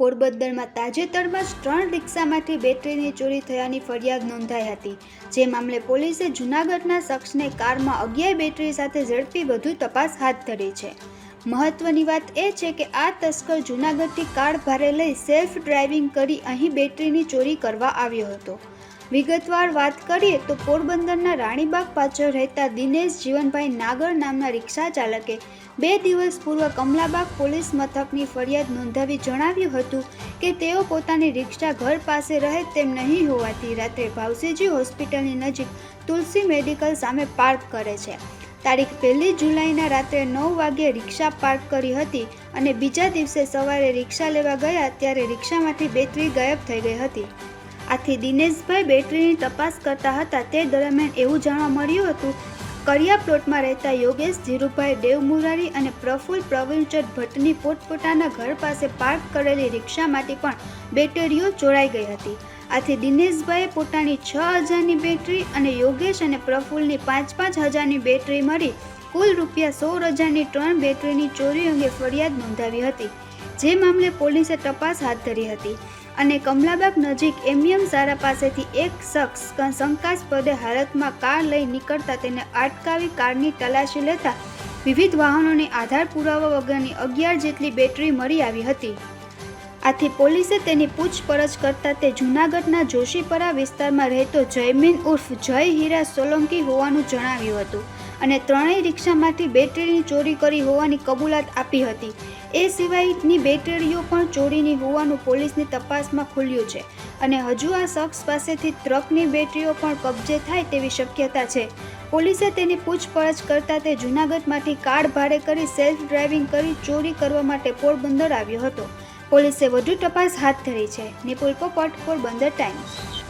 પોરબંદરમાં તાજેતરમાં જ 3 રિક્ષામાંથી બેટરીની ચોરી થયાની ફરિયાદ નોંધાઈ હતી, જે મામલે પોલીસે જૂનાગઢના શખ્સને કારમાં 11 બેટરી સાથે ઝડપી વધુ તપાસ હાથ ધરી છે। મહત્વની વાત એ છે કે આ તસ્કર જૂનાગઢથી કાર ભાડે લઈ સેલ્ફ ડ્રાઇવિંગ કરી અહીં બેટરીની ચોરી કરવા આવ્યો હતો। વિગતવાર વાત કરીએ તો પોરબંદરના રાણીબાગ પાછળ રહેતા દિનેશ જીવનભાઈ નાગર નામના રિક્ષા ચાલકે 2 દિવસ પૂર્વ કમલાબાગ પોલીસ મથકની ફરિયાદ નોંધાવી જણાવ્યું હતું કે તેઓ પોતાની રિક્ષા ઘર પાસે રહે તેમ નહીં હોવાથી રાત્રે ભાવસીજી હોસ્પિટલની નજીક તુલસી મેડિકલ સામે પાર્ક કરે છે। તારીખ 1 જુલાઈના રાત્રે 9 વાગ્યે રિક્ષા પાર્ક કરી હતી અને બીજા દિવસે સવારે રિક્ષા લેવા ગયા ત્યારે રિક્ષામાંથી બેટરી ગાયબ થઈ ગઈ હતી। આથી દિનેશભાઈ બેટરીની તપાસ કરતા હતા તે દરમિયાન એવું જાણવા મળ્યું હતું કરિયા પ્લોટમાં રહેતા યોગેશ ધીરુભાઈ દેવમુરારી અને પ્રફુલ્લ પ્રવીણચંદ ભટ્ટની પોતપોતાના ઘર પાસે પાર્ક કરેલી રિક્ષામાંથી પણ બેટરીઓ ચોરાઈ ગઈ હતી। આથી દિનેશભાઈએ પોતાની 6,000ની બેટરી અને યોગેશ અને પ્રફુલ્લની 5,000ની બેટરી મળી કુલ ₹16,000ની 3 બેટરીની ચોરી અંગે ફરિયાદ નોંધાવી હતી, જે મામલે પોલીસે તપાસ હાથ ધરી હતી અને કમલાબાગ નજીક એમએમ શાળા પાસેથી એક શખ્સ શંકાસ્પદ હાલતમાં કાર લઈ નીકળતા તેને અટકાવી કારની તલાશી લેતા વિવિધ વાહનોની આધાર પુરાવા વગરની 11 જેટલી બેટરી મળી આવી હતી। આથી પોલીસે તેની પૂછપરછ કરતા તે જૂનાગઢના જોશીપરા વિસ્તારમાં રહેતો જયમીન ઉર્ફ જય હીરા સોલંકી હોવાનું જણાવ્યું હતું અને ત્રણેય રિક્ષામાંથી બેટરીની ચોરી કરી હોવાની કબૂલાત આપી હતી। એ સિવાયની બેટરીઓ પણ ચોરીની હોવાનું પોલીસની તપાસમાં ખુલ્યું છે અને હજુ આ શખ્સ પાસેથી ટ્રકની બેટરીઓ પણ કબજે થાય તેવી શક્યતા છે। પોલીસે તેની પૂછપરછ કરતા તે જૂનાગઢમાંથી કાર ભાડે કરી સેલ્ફ ડ્રાઇવિંગ કરી ચોરી કરવા માટે પોરબંદર આવ્યો હતો। પોલીસે વધુ તપાસ હાથ ધરી છે। નિપુલ પોપટ, પોરબંદર ટાઈમ્સ।